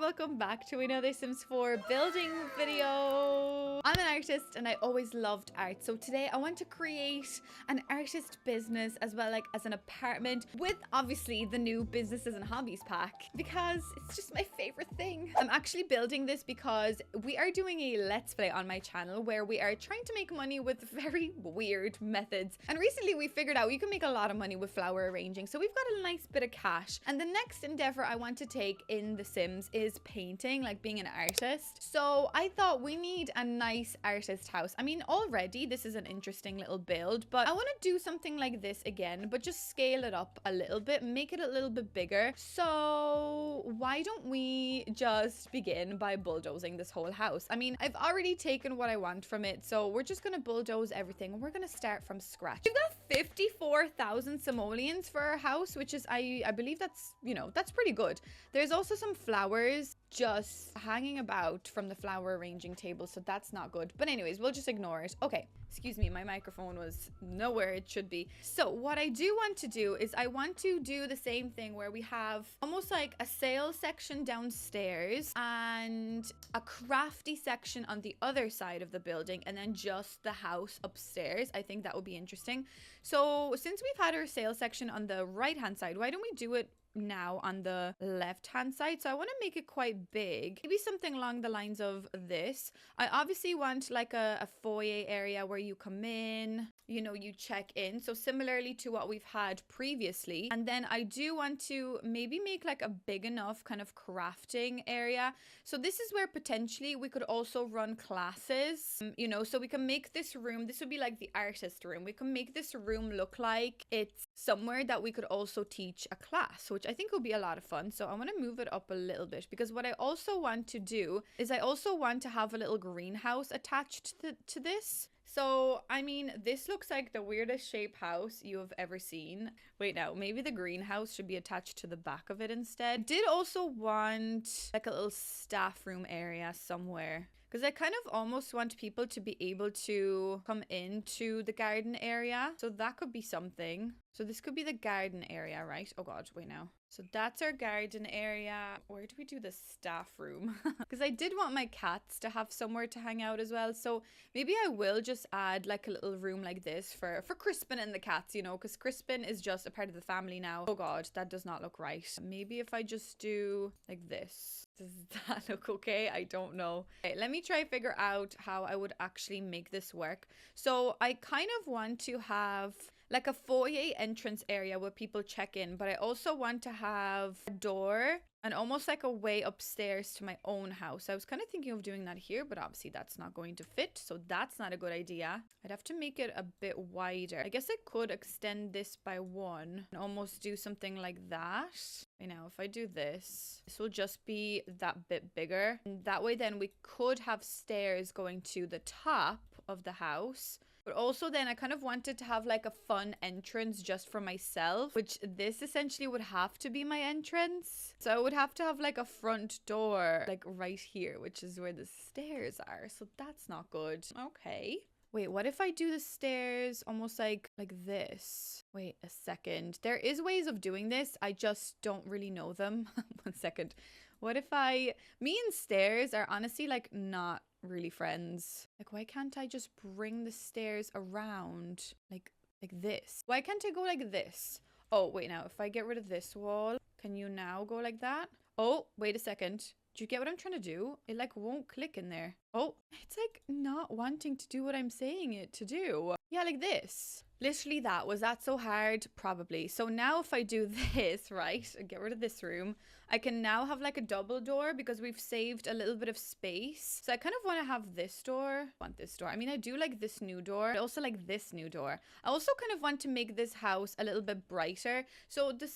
welcome back to another Sims 4 building video. I'm an artist and I always loved art, so today I want to create an artist business as well, like as an apartment, with obviously the new Businesses and Hobbies pack because it's just my favorite thing. I'm actually building this because we are doing a let's play on my channel where we are trying to make money with very weird methods, and recently we figured out you can make a lot of money with flower arranging, so we've got a nice bit of cash. And the next endeavor I want to take in The Sims is painting, like being an artist. So I thought we need a nice artist house. I mean, already this is an interesting little build, but I want to do something like this again, but just scale it up a little bit, make it a little bit bigger. So why don't we just begin by bulldozing this whole house? I mean, I've already taken what I want from it, so we're just gonna bulldoze everything and we're gonna start from scratch. We've got 54,000 simoleons for our house, which is, I believe that's, you know, that's pretty good. There's also some flowers just hanging about from the flower arranging table, so that's not good. But anyways, we'll just ignore it. Okay, excuse me, my microphone was nowhere it should be. So what I do want to do is I want to do the same thing where we have almost like a sales section downstairs and a crafty section on the other side of the building, and then just the house upstairs. I think that would be interesting. So since we've had our sales section on the right hand side, why don't we do it now on the left hand side? So I want to make it quite big, maybe something along the lines of this. I obviously want like a foyer area where you come in, you know, you check in, so similarly to what we've had previously. And then I do want to maybe make like a big enough kind of crafting area. So this is where potentially we could also run classes, you know, so we can make this room, this would be like the artist room, we can make this room look like it's somewhere that we could also teach a class, which I think will be a lot of fun. So I want to move it up a little bit because what I also want to do is I also want to have a little greenhouse attached to this. So, I mean, this looks like the weirdest shape house you have ever seen. Wait, now, maybe the greenhouse should be attached to the back of it instead. Did also want like a little staff room area somewhere, because I kind of almost want people to be able to come into the garden area. So that could be something. So this could be the garden area, right? Oh God, wait now. So that's our garden area. Where do we do the staff room? Because I did want my cats to have somewhere to hang out as well. So maybe I will just add like a little room like this for Crispin and the cats, you know, because Crispin is just a part of the family now. Oh God, that does not look right. Maybe if I just do like this. Does that look okay? I don't know. Okay, let me try figure out how I would actually make this work. So I kind of want to have like a foyer entrance area where people check in, but I also want to have a door and almost like a way upstairs to my own house. I was kind of thinking of doing that here, but obviously that's not going to fit, so that's not a good idea. I'd have to make it a bit wider. I guess I could extend this by one and almost do something like that. You know, if I do this, this will just be that bit bigger. And that way then we could have stairs going to the top of the house. But also then I kind of wanted to have like a fun entrance just for myself, which this essentially would have to be my entrance. So I would have to have like a front door like right here, which is where the stairs are. So that's not good. Okay. Wait, what if I do the stairs almost like this? Wait a second. There is ways of doing this. I just don't really know them. 1 second. What if me and stairs are honestly like not really friends. Like, why can't I just bring the stairs around like this? Why can't I go like this? Oh, wait, now if I get rid of this wall, can you now go like that? Oh, wait a second. Do you get what I'm trying to do? It like won't click in there. Oh, it's like not wanting to do what I'm saying it to do. Yeah, like this. Literally that. Was that so hard? Probably. So now if I do this, right, and get rid of this room, I can now have like a double door because we've saved a little bit of space. So I kind of want to have this door. I want this door. I mean, I do like this new door. I also like this new door. I also kind of want to make this house a little bit brighter. So the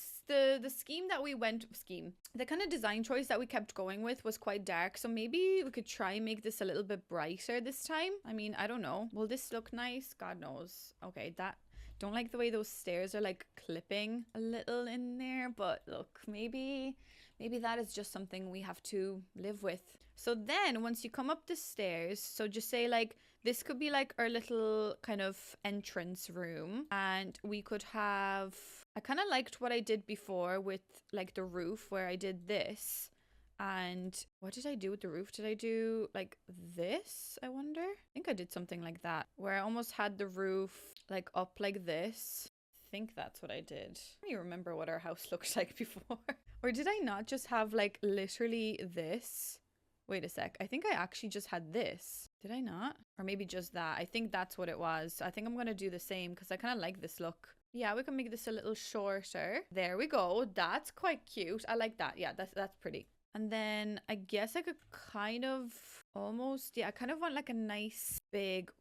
scheme that we went, the kind of design choice that we kept going with was quite dark. So maybe we could try and make this a little bit brighter this time. I mean, I don't know. Will this look nice? God knows. Okay, don't like the way those stairs are like clipping a little in there, but look, maybe that is just something we have to live with. So then once you come up the stairs, so just say like this could be like our little kind of entrance room, and we could have, I kind of liked what I did before with like the roof where I did this And what did I do with the roof? Did I do like this? I wonder. I think I did something like that where I almost had the roof like up like this. I think that's what I did. I don't even remember what our house looked like before. Or did I not just have like literally this? Wait a sec. I think I actually just had this. Did I not? Or maybe just that. I think that's what it was. I think I'm going to do the same because I kind of like this look. Yeah, we can make this a little shorter. There we go. That's quite cute. I like that. Yeah, that's pretty. And then I guess I could kind of almost, yeah, I kind of want like a nice, big,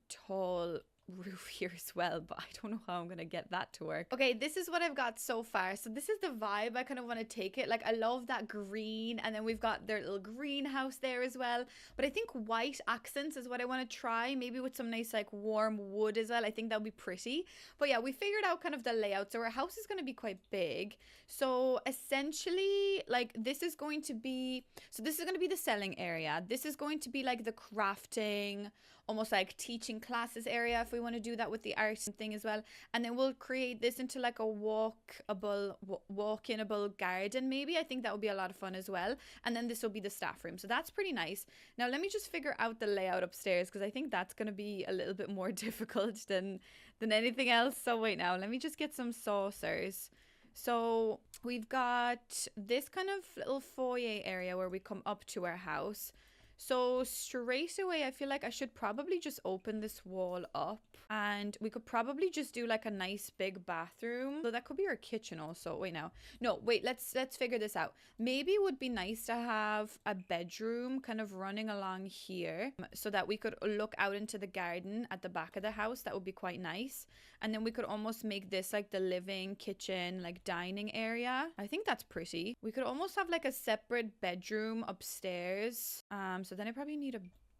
tall roof here as well, but I don't know how I'm gonna get that to work. Okay, this is what I've got so far. So this is the vibe I kind of want to take it. Like, I love that green, and then we've got their little greenhouse there as well. But I think white accents is what I want to try, maybe with some nice like warm wood as well. I think that would be pretty. But yeah, we figured out kind of the layout. So our house is going to be quite big. So essentially, like, this is going to be, so this is going to be the selling area. This is going to be like the crafting, almost like teaching classes area, if we want to do that with the art thing as well. And then we'll create this into like a walk-inable garden maybe. I think that would be a lot of fun as well. And then this will be the staff room, so that's pretty nice. Now let me just figure out the layout upstairs, because I think that's going to be a little bit more difficult than anything else. So wait, now let me just get some saucers. So we've got this kind of little foyer area where we come up to our house. So straight away, I feel like I should probably just open this wall up, and we could probably just do like a nice big bathroom. So that could be our kitchen also. Wait now. No, wait, let's figure this out. Maybe it would be nice to have a bedroom kind of running along here so that we could look out into the garden at the back of the house. That would be quite nice. And then we could almost make this like the living, kitchen, like dining area. I think that's pretty. We could almost have like a separate bedroom upstairs. So then I probably need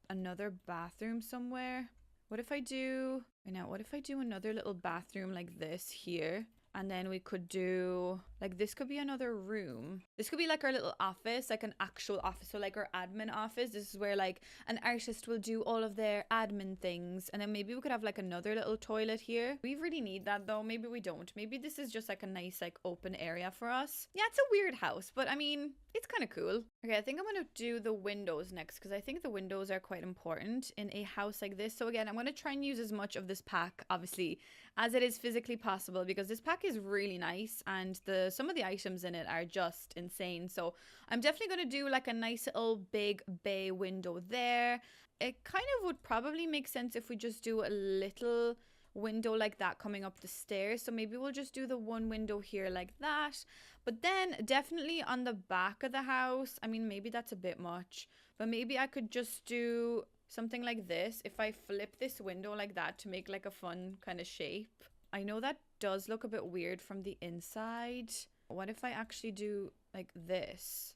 another bathroom somewhere. What if I do, what if I do another little bathroom like this here? And then we could do, like, this could be another room. This could be like our little office, like an actual office. So like our admin office. This is where like an artist will do all of their admin things. And then maybe we could have like another little toilet here. We really need that though. Maybe we don't. Maybe this is just like a nice like open area for us. Yeah, it's a weird house, but I mean, it's kind of cool. Okay, I think I'm going to do the windows next, because I think the windows are quite important in a house like this. So again, I'm going to try and use as much of this pack, obviously, as it is physically possible, because this pack is really nice and some of the items in it are just insane. So I'm definitely going to do like a nice little big bay window there. It kind of would probably make sense if we just do a little window like that coming up the stairs. So maybe we'll just do the one window here like that. But then definitely on the back of the house, I mean, maybe that's a bit much, but maybe I could just do something like this. If I flip this window like that to make like a fun kind of shape. I know that does look a bit weird from the inside. What if I actually do like this?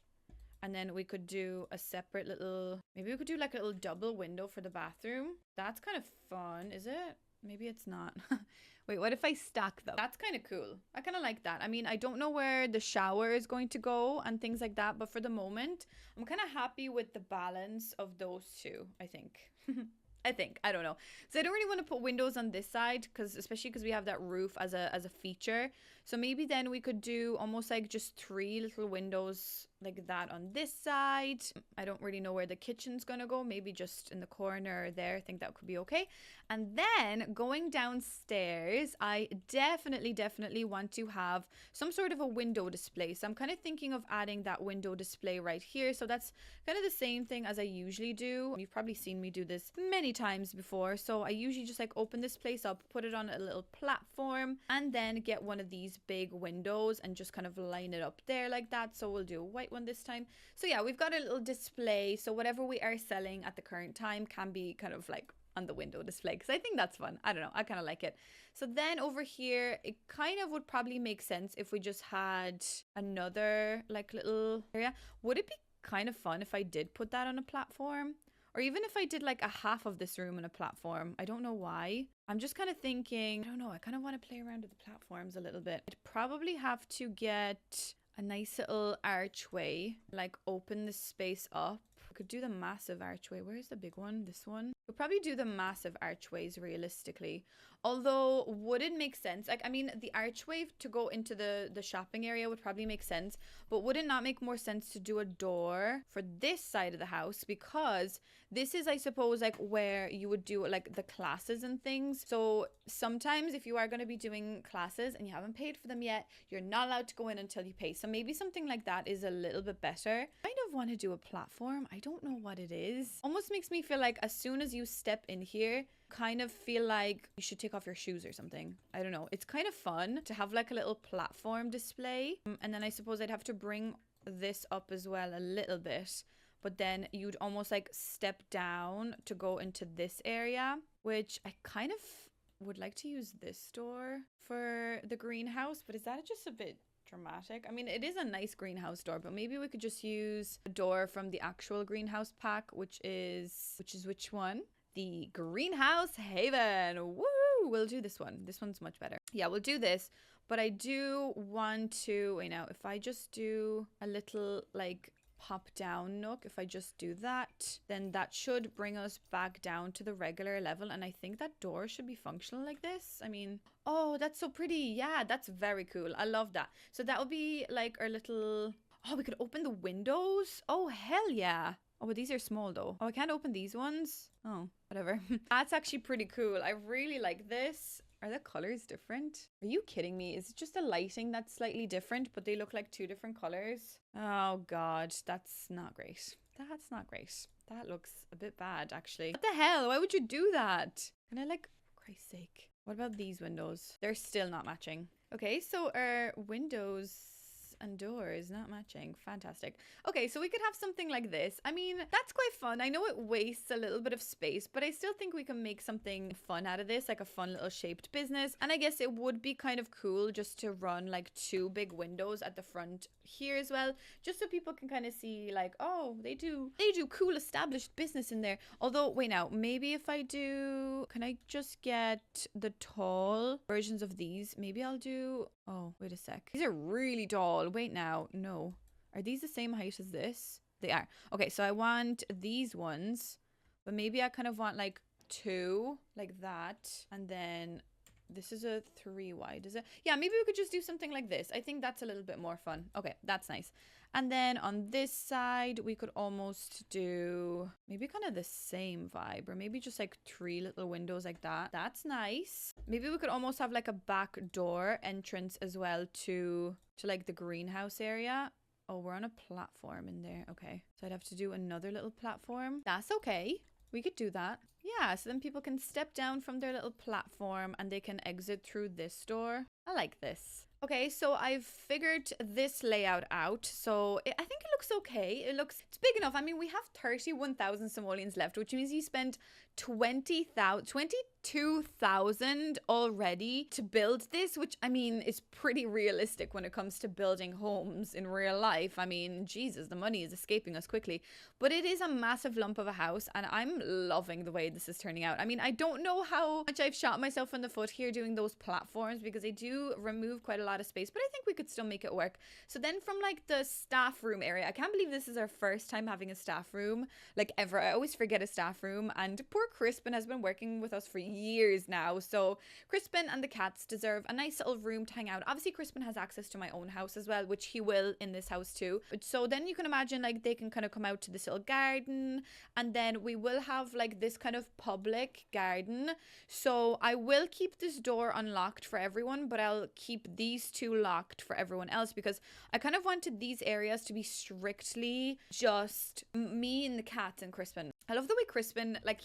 And then we could do a separate little, maybe we could do like a little double window for the bathroom. That's kind of fun, is it? Maybe it's not. Wait, what if I stack them? That's kind of cool. I kind of like that. I mean, I don't know where the shower is going to go and things like that, but for the moment, I'm kind of happy with the balance of those two, I think. I don't know. So I don't really want to put windows on this side, especially because we have that roof as a feature. So maybe then we could do almost like just 3 little windows like that on this side. I don't really know where the kitchen's gonna go. Maybe just in the corner there. I think that could be okay. And then going downstairs, I definitely want to have some sort of a window display. So I'm kind of thinking of adding that window display right here. So that's kind of the same thing as I usually do. You've probably seen me do this many times before. So I usually just like open this place up, put it on a little platform, and then get one of these big windows and just kind of line it up there like that. So we'll do a white one this time. So yeah, we've got a little display. So whatever we are selling at the current time can be kind of like on the window display, because I think that's fun. I don't know, I kind of like it. So then over here, it kind of would probably make sense if we just had another like little area. Would it be kind of fun if I did put that on a platform? Or even if I did like a half of this room on a platform. I don't know why. I'm just kind of thinking, I don't know, I kind of want to play around with the platforms a little bit. I'd probably have to get a nice little archway, like open this space up. Could do the massive archway. Where's the big one? This one? We'll probably do the massive archways realistically. Although, would it make sense? Like, I mean, the archway to go into the shopping area would probably make sense. But would it not make more sense to do a door for this side of the house? Because this is, I suppose, like where you would do like the classes and things. So sometimes if you are going to be doing classes and you haven't paid for them yet, you're not allowed to go in until you pay. So maybe something like that is a little bit better. I kind of want to do a platform. I don't know what it is. Almost makes me feel like as soon as you step in here, kind of feel like you should take off your shoes or something. I don't know. It's kind of fun to have like a little platform display. And then I suppose I'd have to bring this up as well a little bit. But then you'd almost like step down to go into this area, which I kind of would like to use this door for the greenhouse. But is that just a bit dramatic? I mean, it is a nice greenhouse door, but maybe we could just use a door from the actual greenhouse pack, which is which one? The Greenhouse Haven. Woo! We'll do this one. This one's much better. Yeah, we'll do this. But I do want to, wait now, if I just do a little like pop down nook, if I just do that, then that should bring us back down to the regular level. And I think that door should be functional like this. I mean, oh, that's so pretty. Yeah, that's very cool. I love that. So that would be like our little, oh, we could open the windows. Oh, hell yeah. Oh, but these are small though. Oh, I can't open these ones. Oh, whatever. That's actually pretty cool. I really like this. Are the colors different? Are you kidding me? Is it just the lighting that's slightly different, but they look like two different colors? Oh God, that's not great. That's not great. That looks a bit bad, actually. What the hell? Why would you do that? Can I like, for Christ's sake. What about these windows? They're still not matching. Okay, so our windows and doors not matching. Fantastic. Okay, so we could have something like this. I mean, that's quite fun. I know it wastes a little bit of space, but I still think we can make something fun out of this, like a fun little shaped business. And I guess it would be kind of cool just to run like two big windows at the front here as well, just so people can kind of see like, oh, they do cool established business in there. Although, wait now, maybe if I do, can I just get the tall versions of these? Maybe I'll do, oh, wait a sec. These are really tall. Wait now, no. Are these the same height as this? They are. Okay, so I want these ones, but maybe I kind of want like two like that, and then this is a 3 wide, is it? Yeah, maybe we could just do something like this. I think that's a little bit more fun. Okay, that's nice. And then on this side, we could almost do maybe kind of the same vibe, or maybe just like 3 little windows like that. That's nice. Maybe we could almost have like a back door entrance as well to like the greenhouse area. Oh, we're on a platform in there. Okay, so I'd have to do another little platform. That's okay. We could do that. Yeah, so then people can step down from their little platform and they can exit through this door. I like this. Okay, so I've figured this layout out. So I think it looks okay. It's big enough. I mean, we have 31,000 simoleons left, which means you spend 22,000 already to build this, which I mean is pretty realistic when it comes to building homes in real life. I mean, Jesus, the money is escaping us quickly, but it is a massive lump of a house and I'm loving the way this is turning out. I mean, I don't know how much I've shot myself in the foot here doing those platforms because they do remove quite a lot of space, but I think we could still make it work. So then from like the staff room area, I can't believe this is our first time having a staff room like ever. I always forget a staff room, and poor Crispin has been working with us for years now. So Crispin and the cats deserve a nice little room to hang out. Obviously Crispin has access to my own house as well, which he will in this house too. So then you can imagine like they can kind of come out to this little garden, and then we will have like this kind of public garden. So I will keep this door unlocked for everyone, but I'll keep these two locked for everyone else because I kind of wanted these areas to be strictly just me and the cats and Crispin. I love the way Crispin, like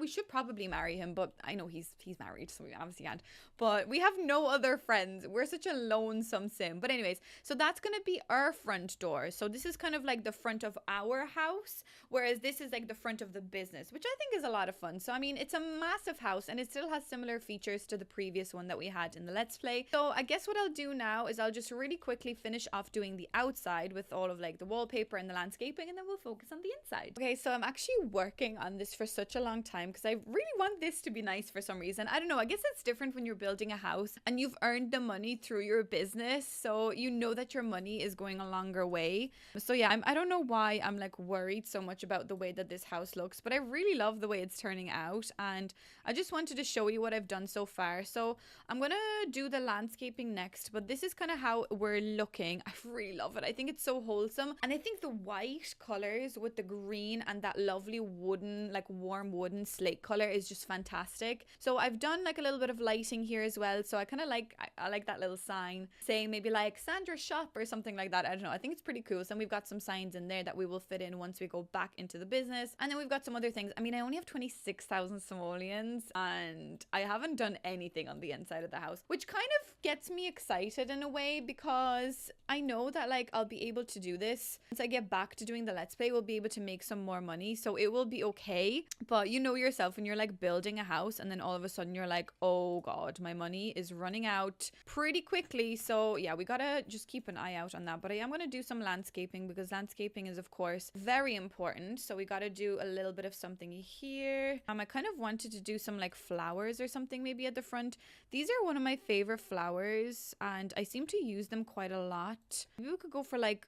we should probably marry him, but I know he's married, so we obviously can't. But we have no other friends. We're such a lonesome sim. But anyways, so that's going to be our front door. So this is kind of like the front of our house, whereas this is like the front of the business, which I think is a lot of fun. So I mean, it's a massive house and it still has similar features to the previous one that we had in the Let's Play. So I guess what I'll do now is I'll just really quickly finish off doing the outside with all of like the wallpaper and the landscaping, and then we'll focus on the inside. Okay, so I'm actually working on this for such a long time because I really want this to be nice for some reason. I don't know. I guess it's different when you're building a house and you've earned the money through your business. So you know that your money is going a longer way. So yeah, I don't know why I'm like worried so much about the way that this house looks, but I really love the way it's turning out. And I just wanted to show you what I've done so far. So I'm going to do the landscaping next, but this is kind of how we're looking. I really love it. I think it's so wholesome. And I think the white colors with the green and that lovely wooden, like warm wooden slate color is just fantastic. So I've done like a little bit of lighting here as well. So I kind of like, I like that little sign saying maybe like Sandra's shop or something like that. I don't know. I think it's pretty cool. So we've got some signs in there that we will fit in once we go back into the business. And then we've got some other things. I mean, I only have 26,000 simoleons and I haven't done anything on the inside of the house, which kind of gets me excited in a way because I know that like I'll be able to do this. Once I get back to doing the Let's Play, we'll be able to make some more money. So it will be okay. But you know yourself when you're like building a house and then all of a sudden you're like, oh God, my money is running out pretty quickly. So yeah, we gotta just keep an eye out on that. But I am gonna do some landscaping because landscaping is of course very important. So we gotta do a little bit of something here. I kind of wanted to do some like flowers or something maybe at the front. These are one of my favorite flowers and I seem to use them quite a lot. Maybe we could go for like,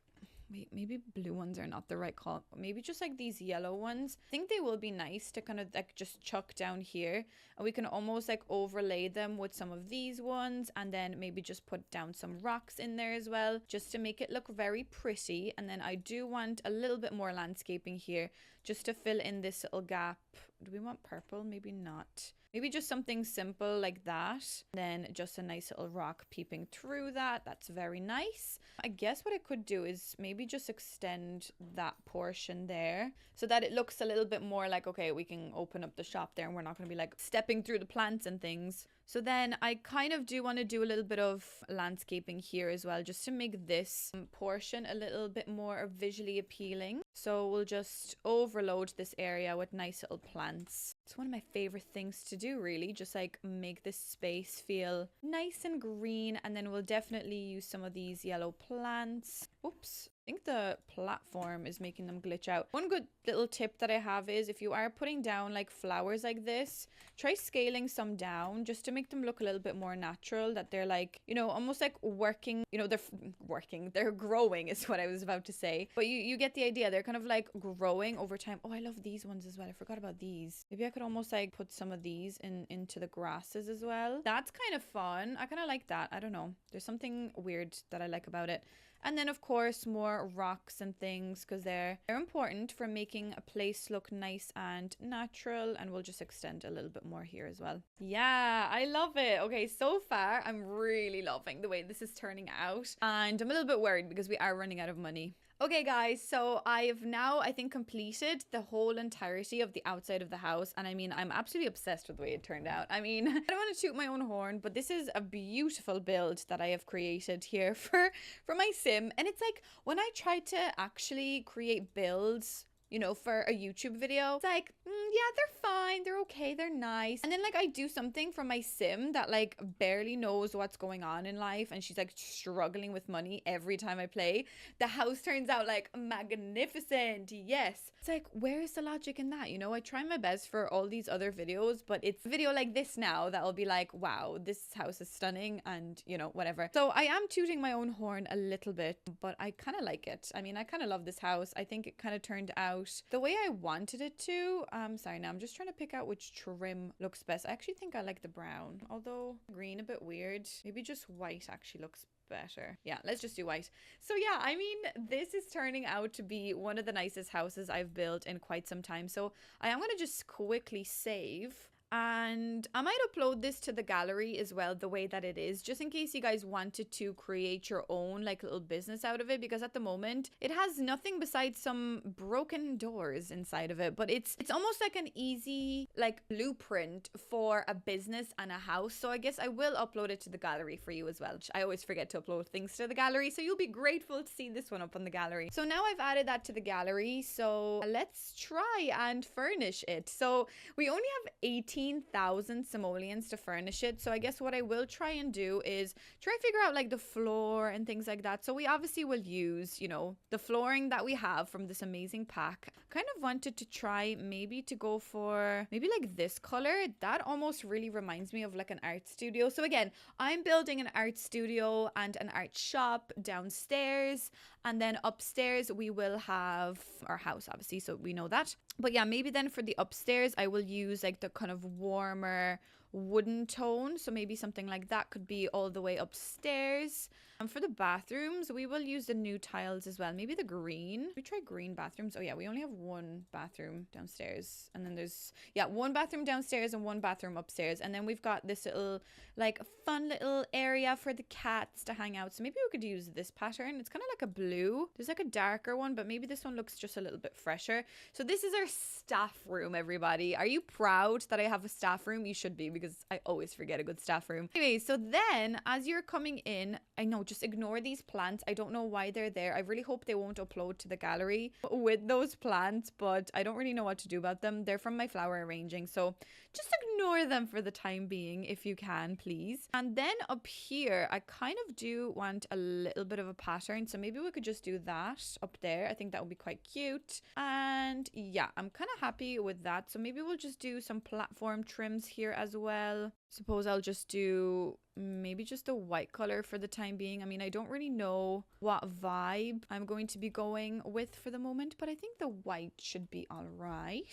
maybe blue ones are not the right call. Maybe just like these yellow ones. I think they will be nice to kind of like just chuck down here. And we can almost like overlay them with some of these ones. And then maybe just put down some rocks in there as well. Just to make it look very pretty. And then I do want a little bit more landscaping here. Just to fill in this little gap. Do we want purple? Maybe not. Maybe just something simple like that. Then just a nice little rock peeping through that. That's very nice. I guess what I could do is maybe just extend that portion there so that it looks a little bit more like, okay, we can open up the shop there and we're not going to be like stepping through the plants and things. So then I kind of do want to do a little bit of landscaping here as well, just to make this portion a little bit more visually appealing. So we'll just overload this area with nice little plants. It's one of my favorite things to do, really, just like make this space feel nice and green. And then we'll definitely use some of these yellow plants. Oops. I think the platform is making them glitch out. One good little tip that I have is if you are putting down like flowers like this, try scaling some down just to make them look a little bit more natural, that they're like, you know, almost like working, you know, they're growing is what I was about to say. But you get the idea. They're kind of like growing over time. Oh, I love these ones as well. I forgot about these. Maybe I could almost like put some of these into the grasses as well. That's kind of fun. I kind of like that. I don't know. There's something weird that I like about it. And then, of course, more rocks and things because they're important for making a place look nice and natural. And we'll just extend a little bit more here as well. Yeah, I love it. Okay, so far, I'm really loving the way this is turning out. And I'm a little bit worried because we are running out of money. Okay guys, so I've now, I think, completed the whole entirety of the outside of the house. And I mean, I'm absolutely obsessed with the way it turned out. I mean, I don't want to toot my own horn, but this is a beautiful build that I have created here for my sim. And it's like, when I try to actually create builds, you know, for a YouTube video, it's like, yeah, they're fine, they're okay, they're nice. And then like I do something for my sim that like barely knows what's going on in life and she's like struggling with money every time I play. The house turns out like magnificent. Yes. It's like, where's the logic in that? You know, I try my best for all these other videos, but it's a video like this now that'll be like, wow, this house is stunning and, you know, whatever. So I am tooting my own horn a little bit, but I kind of like it. I mean, I kind of love this house. I think it kind of turned out the way I wanted it to. Sorry, now I'm just trying to pick out which trim looks best. I actually think I like the brown, although green a bit weird. Maybe just white actually looks better. Yeah, let's just do white. So yeah, I mean, this is turning out to be one of the nicest houses I've built in quite some time. So I am going to just quickly save. And I might upload this to the gallery as well, the way that it is, just in case you guys wanted to create your own like little business out of it, because at the moment it has nothing besides some broken doors inside of it. But it's almost like an easy like blueprint for a business and a house. So I guess I will upload it to the gallery for you as well. I always forget to upload things to the gallery, so you'll be grateful to see this one up on the gallery. So now I've added that to the gallery, so let's try and furnish it. So we only have 18 18,000 simoleons to furnish it. So I guess what I will try and do is try and figure out like the floor and things like that. So we obviously will use, you know, the flooring that we have from this amazing pack. Kind of wanted to try maybe to go for maybe like this color. That almost really reminds me of like an art studio. So again, I'm building an art studio and an art shop downstairs, and then upstairs we will have our house, obviously, so we know that. But yeah, maybe then for the upstairs I will use like the kind of warmer wooden tone, so maybe something like that could be all the way upstairs. And for the bathrooms, we will use the new tiles as well. Maybe the green. We try green bathrooms. Oh yeah, we only have one bathroom downstairs, and then there's, yeah, one bathroom downstairs and one bathroom upstairs. And then we've got this little like fun little area for the cats to hang out. So maybe we could use this pattern. It's kind of like a blue. There's like a darker one, but maybe this one looks just a little bit fresher. So this is our staff room, everybody. Are you proud that I have a staff room? You should be, because I always forget a good staff room. Anyway, so then as you're coming in, I know, just ignore these plants. I don't know why they're there. I really hope they won't upload to the gallery with those plants, but I don't really know what to do about them. They're from my flower arranging, so just ignore them for the time being if you can, please. And then up here, I kind of do want a little bit of a pattern, so maybe we could just do that up there. I think that would be quite cute. And yeah, I'm kind of happy with that. So maybe we'll just do some platform trims here as well. Suppose I'll just do maybe just a white color for the time being. I mean, I don't really know what vibe I'm going to be going with for the moment, but I think the white should be all right.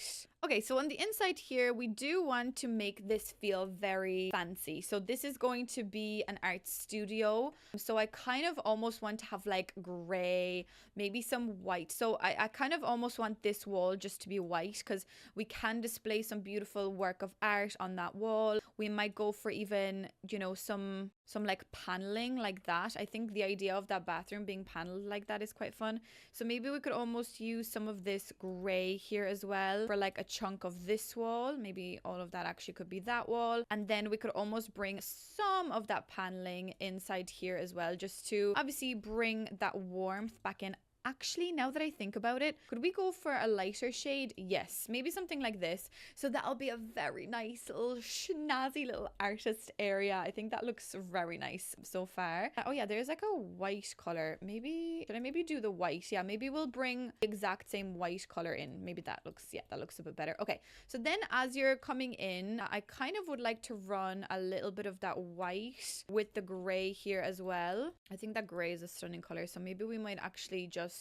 Okay, so on the inside here, we do want to make this feel very fancy. So this is going to be an art studio. So I kind of almost want to have like gray, maybe some white. So I kind of almost want this wall just to be white, because we can display some beautiful work of art on that wall. We might go for even, you know, some like paneling like that. I think the idea of that bathroom being paneled like that is quite fun. So maybe we could almost use some of this gray here as well for like a chunk of this wall. Maybe all of that actually could be that wall. And then we could almost bring some of that paneling inside here as well, just to obviously bring that warmth back in. Actually, now that I think about it, could we go for a lighter shade? Yes, maybe something like this. So that'll be a very nice little snazzy little artist area. I think that looks very nice so far. Oh yeah, there's like a white color. Maybe, should I maybe do the white? Yeah, maybe we'll bring the exact same white color in. Maybe that looks, yeah, that looks a bit better. Okay, so then as you're coming in, I kind of would like to run a little bit of that white with the gray here as well. I think that gray is a stunning color. So maybe we might actually just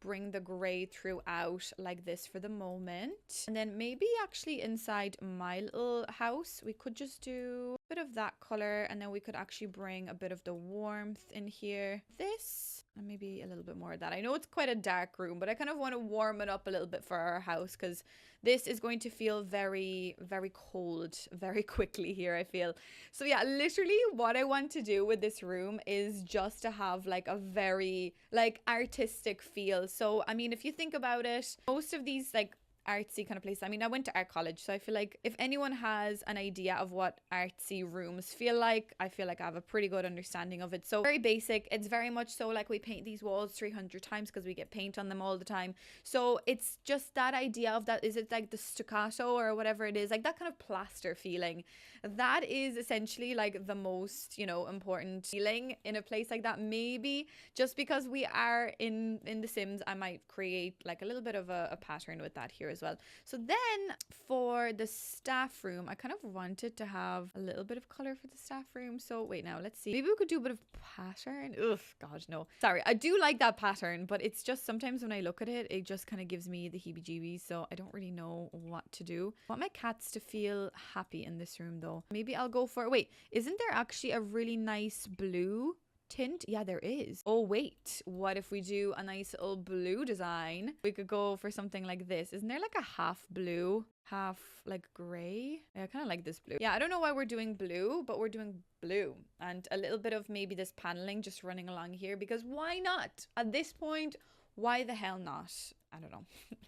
bring the gray throughout like this for the moment. And then maybe actually inside my little house, we could just do a bit of that color, and then we could actually bring a bit of the warmth in here. This, and maybe a little bit more of that. I know it's quite a dark room, but I kind of want to warm it up a little bit for our house, because this is going to feel very, very cold very quickly here, I feel. So yeah, literally what I want to do with this room is just to have like a very like artistic feel. So I mean, if you think about it, most of these like artsy kind of place. I mean, I went to art college, so I feel like if anyone has an idea of what artsy rooms feel like, I feel like I have a pretty good understanding of it. So very basic. It's very much so like we paint these walls 300 times because we get paint on them all the time. So it's just that idea of that, is it like the stuccato or whatever it is, like that kind of plaster feeling. That is essentially like the most, you know, important feeling in a place like that. Maybe just because we are in The Sims, I might create like a little bit of a pattern with that here as well. So then for the staff room, I kind of wanted to have a little bit of color for the staff room. So wait, now let's see. Maybe we could do a bit of pattern. Ugh, God, no. Sorry, I do like that pattern, but it's just sometimes when I look at it, it just kind of gives me the heebie-jeebies. So I don't really know what to do. I want my cats to feel happy in this room though. Maybe I'll go for, wait, isn't there actually a really nice blue tint? Yeah, there is. Oh wait, what if we do a nice little blue design? We could go for something like this. Isn't there like a half blue, half like gray? Yeah, I kind of like this blue. Yeah, I don't know why we're doing blue, but we're doing blue, and a little bit of maybe this paneling just running along here, because why not? At this point, why the hell not? I don't know.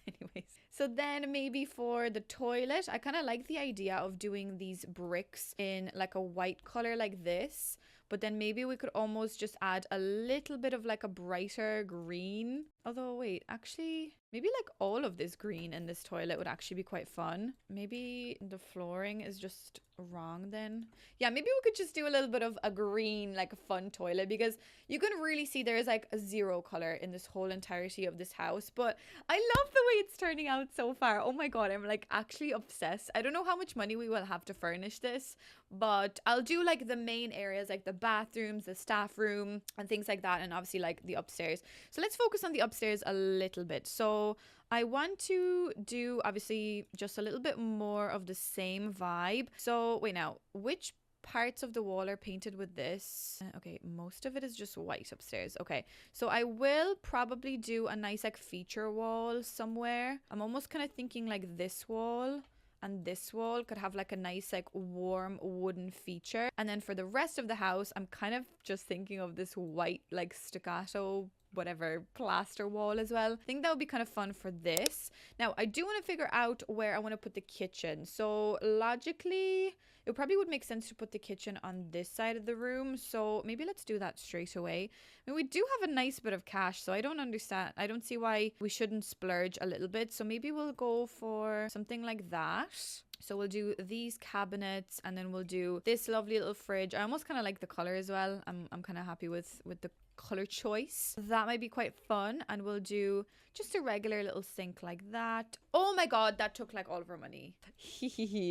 Anyways, so then maybe for the toilet, I kind of like the idea of doing these bricks in like a white color like this. But then maybe we could almost just add a little bit of like a brighter green Although, wait, actually, maybe like all of this green in this toilet would actually be quite fun. Maybe the flooring is just wrong then. Yeah, maybe we could just do a little bit of a green, like a fun toilet, because you can really see there's like a zero color in this whole entirety of this house. But I love the way it's turning out so far. Oh my God, I'm like actually obsessed. I don't know how much money we will have to furnish this, but I'll do like the main areas, like the bathrooms, the staff room, and things like that, and obviously like the upstairs. So let's focus on the upstairs a little bit. So I want to do obviously just a little bit more of the same vibe. So wait, now which parts of the wall are painted with this? Okay, most of it is just white upstairs. Okay, so I will probably do a nice like feature wall somewhere. I'm almost kind of thinking like this wall and this wall could have like a nice like warm wooden feature. And then for the rest of the house, I'm kind of just thinking of this white like staccato whatever plaster wall as well. I think that would be kind of fun for this. Now I do want to figure out where I want to put the kitchen. So logically it probably would make sense to put the kitchen on this side of the room. So maybe let's do that straight away. I mean, we do have a nice bit of cash, so I don't see why we shouldn't splurge a little bit. So maybe we'll go for something like that. So we'll do these cabinets, and then we'll do this lovely little fridge. I almost kind of like the color as well. I'm kind of happy with the color choice. That might be quite fun. And we'll do just a regular little sink like that. Oh my God, that took like all of our money.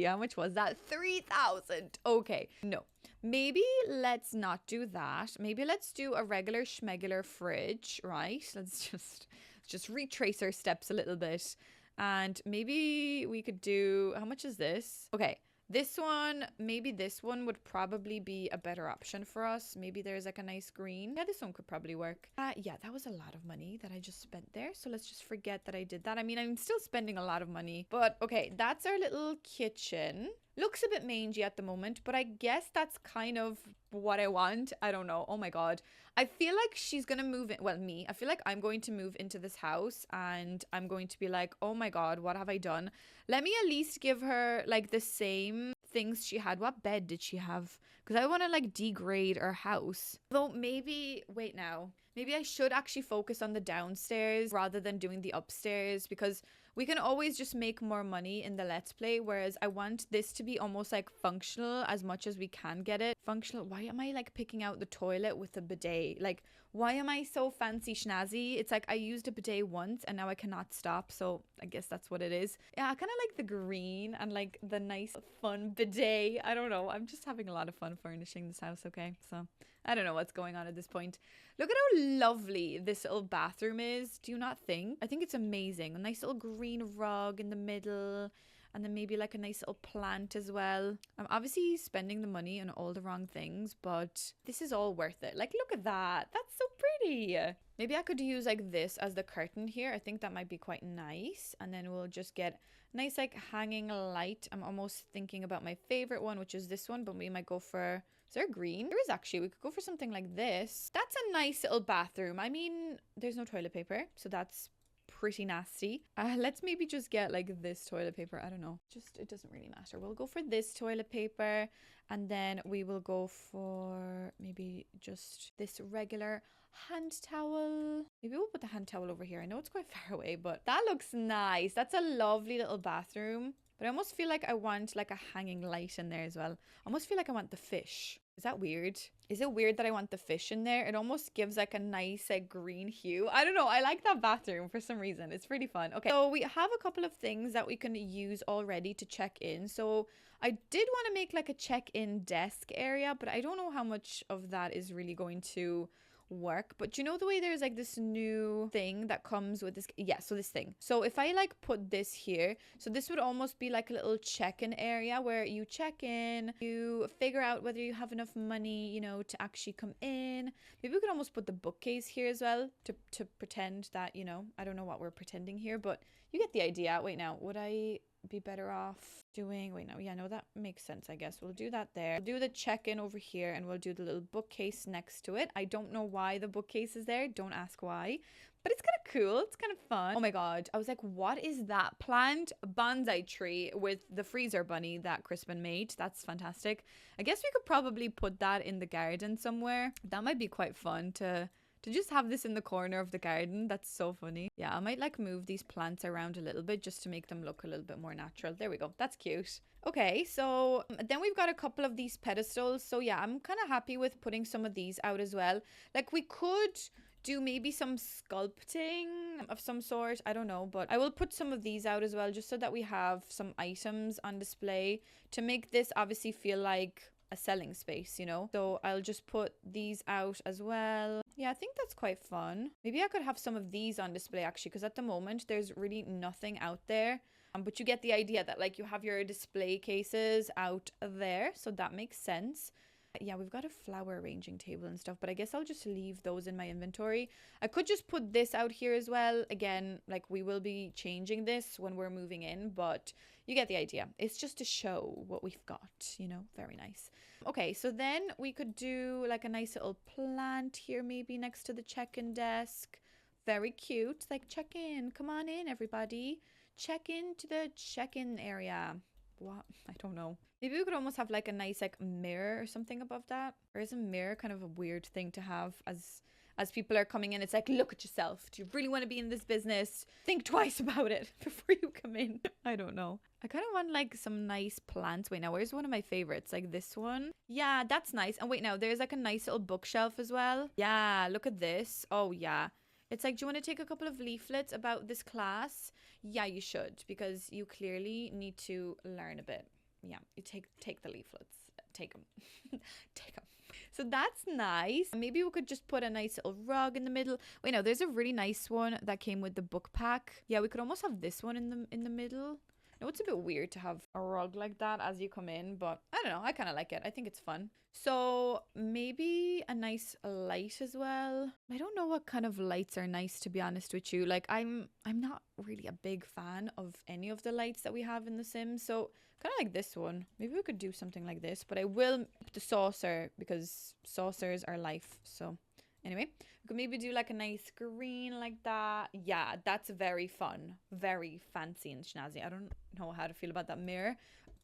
How much was that? 3,000. Okay, no. Maybe let's not do that. Maybe let's do a regular schmegular fridge, right? Let's just retrace our steps a little bit. And maybe we could do, how much is this? Okay, this one, maybe this one would probably be a better option for us. Maybe there's like a nice green. Yeah, this one could probably work. Yeah, that was a lot of money that I just spent there. So let's just forget that I did that. I mean, I'm still spending a lot of money. But okay, that's our little kitchen. Looks a bit mangy at the moment, but I guess that's kind of what I want. I don't know. Oh my God. I feel like she's going to move in. Well, me, I feel like I'm going to move into this house and I'm going to be like, oh my God, what have I done? Let me at least give her like the same things she had. What bed did she have? Because I want to like degrade our house. Though maybe, wait now. Maybe I should actually focus on the downstairs rather than doing the upstairs, because we can always just make more money in the Let's Play, whereas I want this to be almost like functional as much as we can get it. Functional. Why am I like picking out the toilet with a bidet? Like, why am I so fancy schnazzy? It's like I used a bidet once and now I cannot stop. So I guess that's what it is. Yeah, I kind of like the green and like the nice fun bidet. I don't know. I'm just having a lot of fun furnishing this house, okay? So I don't know what's going on at this point. Look at how lovely this little bathroom is. Do you not think? I think it's amazing. A nice little green rug in the middle. And then maybe like a nice little plant as well. I'm obviously spending the money on all the wrong things, but this is all worth it. Like, look at that. That's so pretty. Maybe I could use like this as the curtain here. I think that might be quite nice. And then we'll just get nice like hanging light. I'm almost thinking about my favorite one, which is this one, but we might go for... Is there green? There is actually. We could go for something like this. That's a nice little bathroom. I mean, there's no toilet paper, so that's pretty nasty. Let's maybe just get like this toilet paper. I don't know. Just, it doesn't really matter. We'll go for this toilet paper, and then we will go for maybe just this regular hand towel. Maybe we'll put the hand towel over here. I know it's quite far away, but that looks nice. That's a lovely little bathroom. But I almost feel like I want like a hanging light in there as well. I almost feel like I want the fish. Is that weird? Is it weird that I want the fish in there? It almost gives like a nice like green hue. I don't know. I like that bathroom for some reason. It's pretty fun. Okay, so we have a couple of things that we can use already to check in. So I did want to make like a check-in desk area, but I don't know how much of that is really going to work. But you know the way there's like this new thing that comes with this, yeah, so this thing. So if I like put this here, so this would almost be like a little check-in area where you check in, you figure out whether you have enough money, you know, to actually come in. Maybe we could almost put the bookcase here as well to pretend that, you know, I don't know what we're pretending here, but you get the idea. Wait, now would I be better off doing, wait, no, yeah, no, that makes sense. I guess we'll do that there. We'll do the check-in over here, and we'll do the little bookcase next to it. I don't know why the bookcase is there. Don't ask why, but it's kind of cool. It's kind of fun. Oh my God, I was like, what is that plant? Bonsai tree with the freezer bunny that Crispin made. That's fantastic. I guess we could probably put that in the garden somewhere. That might be quite fun to to just have this in the corner of the garden. That's so funny. Yeah, I might like move these plants around a little bit just to make them look a little bit more natural. There we go. That's cute. Okay, so then we've got a couple of these pedestals. So yeah, I'm kind of happy with putting some of these out as well. Like we could do maybe some sculpting of some sort. I don't know, but I will put some of these out as well just so that we have some items on display to make this obviously feel like a selling space, you know? So I'll just put these out as well. Yeah, I think that's quite fun. Maybe I could have some of these on display actually, because at the moment there's really nothing out there. But you get the idea that like you have your display cases out there. So that makes sense. Yeah, we've got a flower arranging table and stuff, but I guess I'll just leave those in my inventory. I could just put this out here as well. Again, like we will be changing this when we're moving in, but you get the idea. It's just to show what we've got, you know, very nice. Okay, so then we could do like a nice little plant here, maybe next to the check-in desk. Very cute. Like check in. Come on in, everybody. Check into the check-in area. What? I don't know. Maybe we could almost have like a nice like mirror or something above that. Or is a mirror kind of a weird thing to have as people are coming in? It's like, look at yourself. Do you really want to be in this business? Think twice about it before you come in. I don't know. I kind of want like some nice plants. Wait, now where's one of my favorites? Like this one. Yeah, that's nice. And wait, now there's like a nice little bookshelf as well. Yeah, look at this. Oh yeah. It's like, do you want to take a couple of leaflets about this class? Yeah, you should, because you clearly need to learn a bit. Yeah, you take the leaflets. Take them. Take them. So that's nice. Maybe we could just put a nice little rug in the middle. Wait, no, there's a really nice one that came with the book pack. Yeah, we could almost have this one in the middle. No, it's a bit weird to have a rug like that as you come in, but I don't know. I kind of like it. I think it's fun. So maybe a nice light as well. I don't know what kind of lights are nice, to be honest with you. Like I'm not really a big fan of any of the lights that we have in The Sims. So kind of like this one. Maybe we could do something like this, but I will put the saucer because saucers are life. So anyway, we could maybe do like a nice green like that. Yeah, that's very fun. Very fancy and snazzy. I don't know how to feel about that mirror,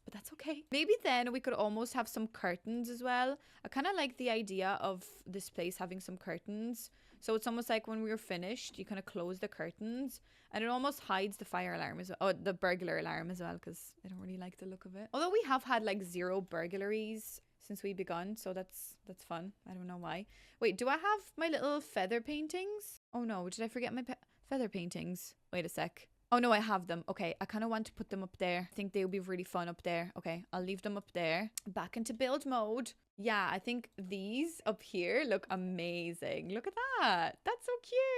but that's okay. Maybe then we could almost have some curtains as well. I kind of like the idea of this place having some curtains. So it's almost like when we're finished, you kind of close the curtains and it almost hides the fire alarm as well. Oh, the burglar alarm as well, because I don't really like the look of it. Although we have had like 0 burglaries since we begun, so that's fun. I don't know why. Wait, do I have my little feather paintings? Oh no, did I forget my feather paintings? Wait a sec. Oh no, I have them. Okay, I kind of want to put them up there. I think they would be really fun up there. Okay, I'll leave them up there. Back into build mode. Yeah, I think these up here look amazing. Look at that. That's so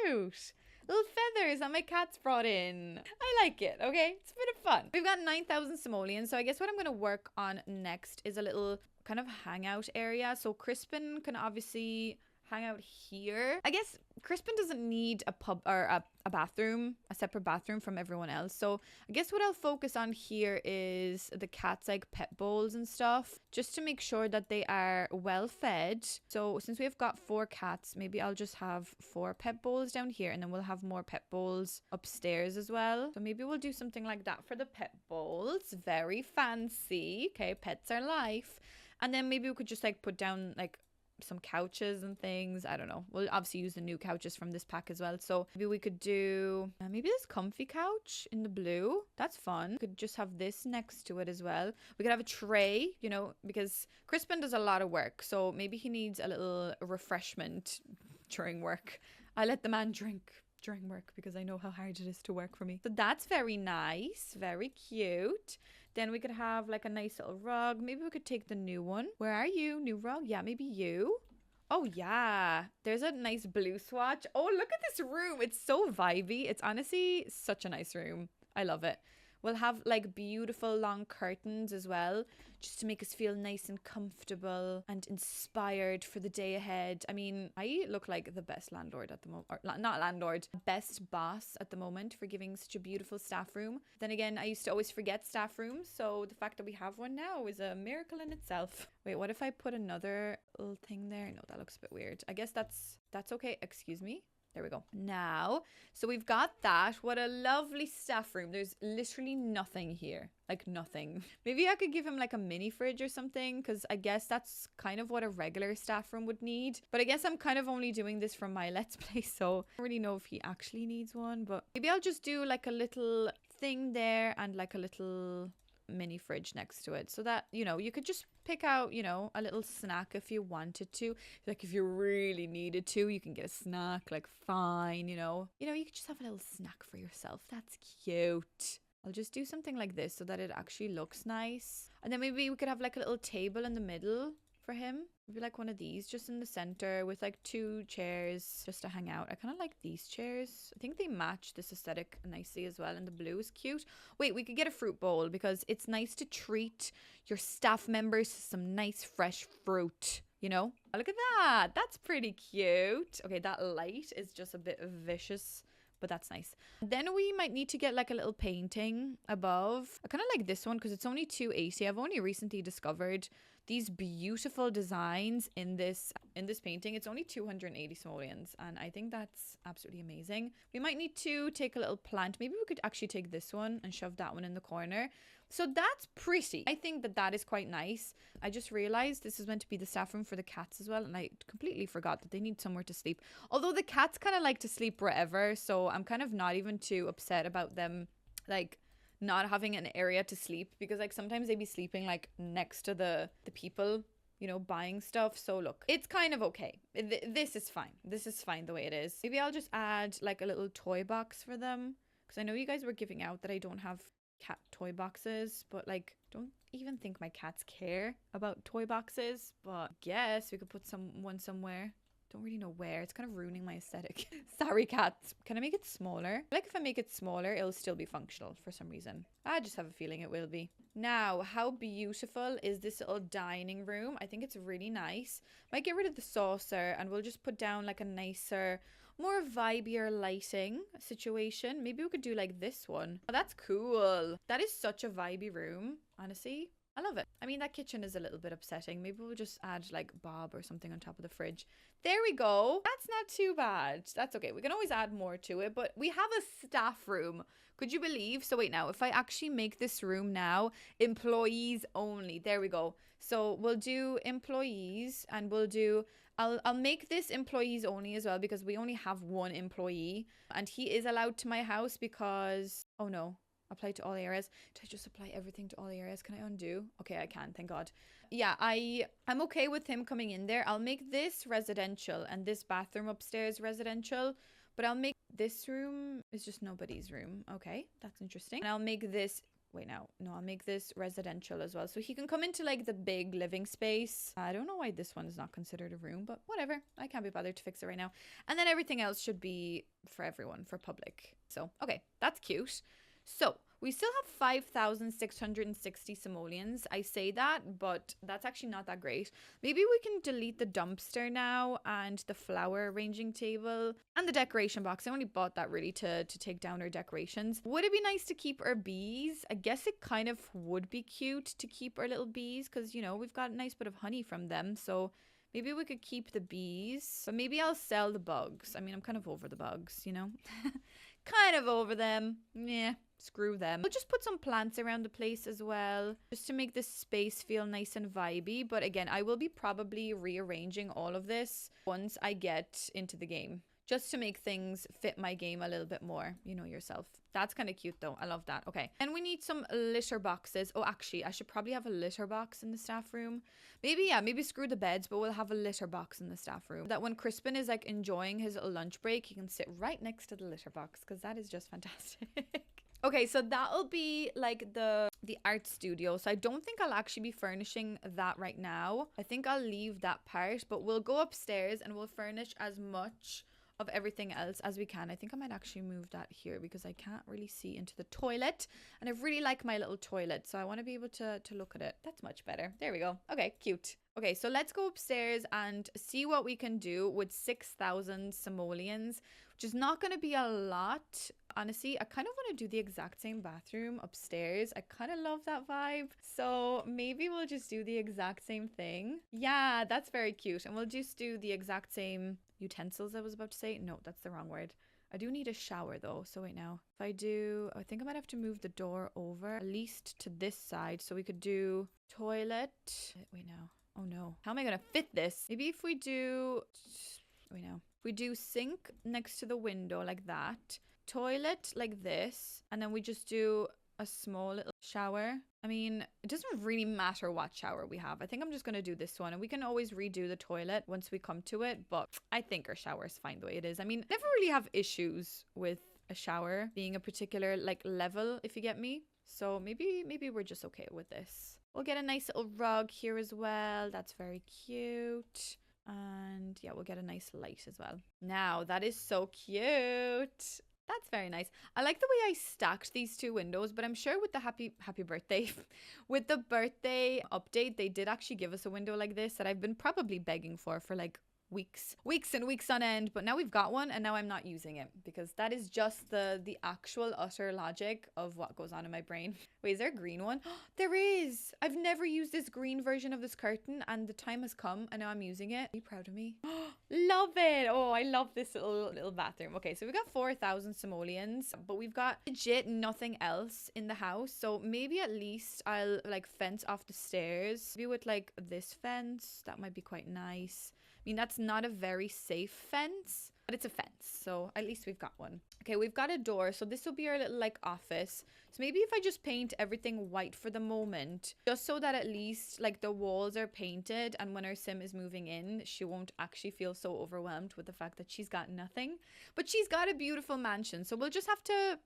cute. Little feathers that my cat's brought in. I like it, okay? It's a bit of fun. We've got 9,000 simoleons, so I guess what I'm going to work on next is a little kind of hangout area. So Crispin can obviously hang out here. I guess Crispin doesn't need a pub or a bathroom, a separate bathroom from everyone else. So I guess what I'll focus on here is the cat's like pet bowls and stuff, just to make sure that they are well fed. So since we've got 4 cats, maybe I'll just have 4 pet bowls down here, and then we'll have more pet bowls upstairs as well. So maybe we'll do something like that for the pet bowls. Very fancy. Okay, pets are life. And then maybe we could just like put down like some couches and things. I don't know. We'll obviously use the new couches from this pack as well. So maybe we could do maybe this comfy couch in the blue. That's fun. We could just have this next to it as well. We could have a tray, you know, because Crispin does a lot of work. So maybe he needs a little refreshment during work. I let the man drink during work because I know how hard it is to work for me. So that's very nice. Very cute. Then we could have like a nice little rug. Maybe we could take the new one. Where are you? New rug? Yeah, maybe you. Oh yeah. There's a nice blue swatch. Oh, look at this room. It's so vibey. It's honestly such a nice room. I love it. We'll have like beautiful long curtains as well, just to make us feel nice and comfortable and inspired for the day ahead. I mean, I look like the best landlord at the moment, or not landlord, best boss at the moment for giving such a beautiful staff room. Then again, I used to always forget staff rooms, so the fact that we have one now is a miracle in itself. Wait, what if I put another little thing there? No, that looks a bit weird. I guess that's okay. Excuse me. There we go. Now, so we've got that. What a lovely staff room. There's literally nothing here. Like nothing. Maybe I could give him like a mini fridge or something, because I guess that's kind of what a regular staff room would need. But I guess I'm kind of only doing this from my Let's Play, so I don't really know if he actually needs one. But maybe I'll just do like a little thing there and like a little mini fridge next to it, so that, you know, you could just pick out, you know, a little snack if you wanted to. Like if you really needed to, you can get a snack, like fine, you know, you could just have a little snack for yourself. That's cute. I'll just do something like this so that it actually looks nice. And then maybe we could have like a little table in the middle for him. Maybe like one of these just in the center with like 2 chairs just to hang out. I kind of like these chairs. I think they match this aesthetic nicely as well, and the blue is cute. Wait, we could get a fruit bowl because it's nice to treat your staff members to some nice fresh fruit, you know? Oh, look at that. That's pretty cute. Okay, that light is just a bit vicious, but that's nice. Then we might need to get like a little painting above. I kind of like this one because it's only 280. I've only recently discovered these beautiful designs in this painting. It's only 280 simoleons, and I think that's absolutely amazing. We might need to take a little plant. Maybe we could actually take this one and shove that one in the corner. So that's pretty. I think that that is quite nice. I just realized this is meant to be the staff room for the cats as well, and I completely forgot that they need somewhere to sleep. Although the cats kind of like to sleep wherever, so I'm kind of not even too upset about them like not having an area to sleep, because like sometimes they be sleeping like next to the people, you know, buying stuff. So look, it's kind of okay. This is fine. This is fine the way it is. Maybe I'll just add like a little toy box for them, because I know you guys were giving out that I don't have cat toy boxes, but like don't even think my cats care about toy boxes. But guess we could put one somewhere. Don't really know where. It's kind of ruining my aesthetic. Sorry, cats. Can I make it smaller? Like if I make it smaller, it'll still be functional for some reason. I just have a feeling it will be. Now, how beautiful is this little dining room? I think it's really nice. Might get rid of the saucer and we'll just put down like a nicer, more vibier lighting situation. Maybe we could do like this one. Oh, that's cool. That is such a vibey room, honestly. I love it. I mean, that kitchen is a little bit upsetting. Maybe we'll just add like Bob or something on top of the fridge. There we go. That's not too bad. That's okay. We can always add more to it, but we have a staff room. Could you believe? So wait, now if I actually make this room now, employees only. There we go. So we'll do employees, and we'll do, I'll make this employees only as well, because we only have 1 employee and he is allowed to my house because, oh no. Apply to all areas. Did I just apply everything to all areas? Can I undo? Okay, I can, thank God. Yeah, I'm okay with him coming in there. I'll make this residential and this bathroom upstairs residential, but I'll make this room is just nobody's room. Okay, that's interesting. And I'll make this, wait, no, I'll make this residential as well, so he can come into like the big living space. I don't know why this one is not considered a room, but whatever. I can't be bothered to fix it right now. And then everything else should be for everyone, for public. So, okay, that's cute. So we still have 5,660 simoleons. I say that, but that's actually not that great. Maybe we can delete the dumpster now, and the flower arranging table, and the decoration box. I only bought that really to take down our decorations. Would it be nice to keep our bees? I guess it kind of would be cute to keep our little bees, because, you know, we've got a nice bit of honey from them. So maybe we could keep the bees, but maybe I'll sell the bugs. I mean, I'm kind of over the bugs, you know? Kind of over them. Yeah. Screw them. We'll just put some plants around the place as well, just to make this space feel nice and vibey. But again, I will be probably rearranging all of this once I get into the game, just to make things fit my game a little bit more. You know yourself. That's kind of cute though. I love that. Okay. And we need some litter boxes. Oh, actually, I should probably have a litter box in the staff room. Maybe, yeah, maybe screw the beds, but we'll have a litter box in the staff room. That when Crispin is like enjoying his little lunch break, he can sit right next to the litter box, because that is just fantastic. Okay, so that'll be like the art studio. So I don't think I'll actually be furnishing that right now. I think I'll leave that part, but we'll go upstairs and we'll furnish as much of everything else as we can. I think I might actually move that here because I can't really see into the toilet, and I really like my little toilet, so I want to be able to look at it. That's much better. There we go. Okay, cute. Okay, so let's go upstairs and see what we can do with 6,000 simoleons, which is not going to be a lot. Honestly, I kind of want to do the exact same bathroom upstairs. I kind of love that vibe. So maybe we'll just do the exact same thing. Yeah, that's very cute. And we'll just do the exact same, utensils, I was about to say. No, that's the wrong word. I do need a shower though. So wait now. If I do, I think I might have to move the door over at least to this side. So we could do toilet. Wait now. Oh no. How am I going to fit this? Maybe if we do, wait now. If we do sink next to the window like that, toilet like this, and then we just do a small little shower. I mean, it doesn't really matter what shower we have. I think I'm just going to do this one, and we can always redo the toilet once we come to it, but I think our shower is fine the way it is. I mean, I never really have issues with a shower being a particular like level, if you get me. So maybe we're just okay with this. We'll get a nice little rug here as well. That's very cute. And yeah, we'll get a nice light as well. Now, that is so cute. That's very nice. I like the way I stacked these two windows, but I'm sure with the happy birthday, with the birthday update, they did actually give us a window like this that I've been probably begging for like weeks and weeks on end, but now we've got one, and now I'm not using it because that is just the actual utter logic of what goes on in my brain. Wait, is there a green one? There is. I've never used this green version of this curtain, and the time has come, and now I'm using it. Are you proud of me? Love it. Oh, I love this little bathroom. Okay, so we got 4,000 simoleons, but we've got legit nothing else in the house. So maybe at least I'll like fence off the stairs. Maybe with like this fence, that might be quite nice. I mean, that's not a very safe fence, but it's a fence. So at least we've got one. Okay, we've got a door. So this will be our little like office. So maybe if I just paint everything white for the moment, just so that at least like the walls are painted, and when our sim is moving in, she won't actually feel so overwhelmed with the fact that she's got nothing. But she's got a beautiful mansion. So we'll just have to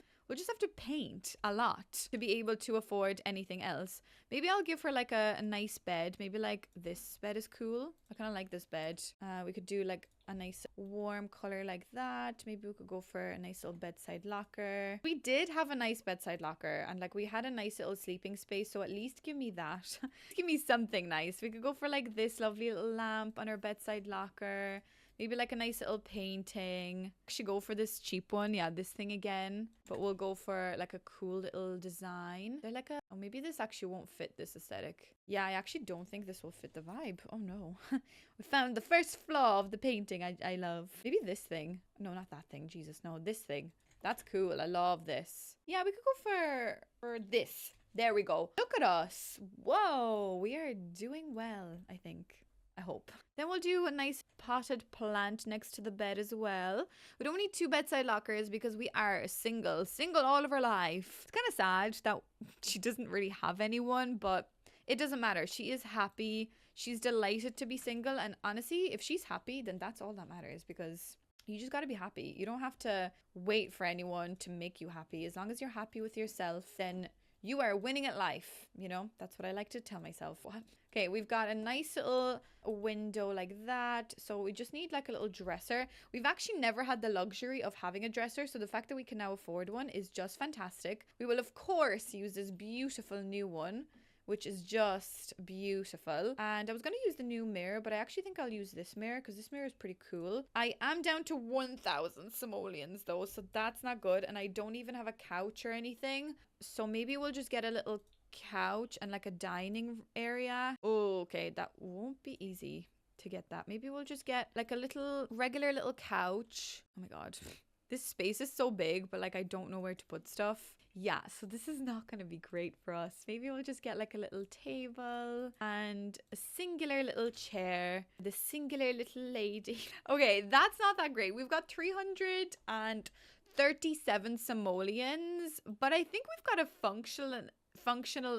paint a lot to be able to afford anything else. Maybe I'll give her like a nice bed. Maybe like this bed is cool. I kind of like this bed. We could do like a nice warm color like that. Maybe we could go for a nice little bedside locker. We did have a nice bedside locker, and like we had a nice little sleeping space. So at least give me that. Give me something nice. We could go for like this lovely little lamp on our bedside locker. Maybe like a nice little painting. Actually go for this cheap one. Yeah, this thing again. But we'll go for like a cool little design. They're like oh, maybe this actually won't fit this aesthetic. Yeah, I actually don't think this will fit the vibe. Oh no. We found the first flaw of the painting I love. Maybe this thing. No, not that thing. Jesus, no. This thing. That's cool. I love this. Yeah, we could go for this. There we go. Look at us. Whoa, we are doing well, I think. I hope. Then we'll do a nice potted plant next to the bed as well. We don't need two bedside lockers because we are single all of our life. It's kind of sad that she doesn't really have anyone, but it doesn't matter. She is happy. She's delighted to be single. And honestly, if she's happy, then that's all that matters, because you just got to be happy. You don't have to wait for anyone to make you happy. As long as you're happy with yourself, then you are winning at life. You know, that's what I like to tell myself. What? Okay, we've got a nice little window like that. So we just need like a little dresser. We've actually never had the luxury of having a dresser. So the fact that we can now afford one is just fantastic. We will, of course, use this beautiful new one, which is just beautiful. And I was going to use the new mirror, but I actually think I'll use this mirror because this mirror is pretty cool. I am down to 1,000 simoleons though, so that's not good. And I don't even have a couch or anything. So maybe we'll just get a little couch and like a dining area. Oh, okay, that won't be easy to get that. Maybe we'll just get like a little regular little couch. Oh my god, this space is so big, but like I don't know where to put stuff. Yeah, so this is not going to be great for us. Maybe we'll just get like a little table and a singular little chair, the singular little lady. Okay, that's not that great. We've got 337 simoleons, but I think we've got a functional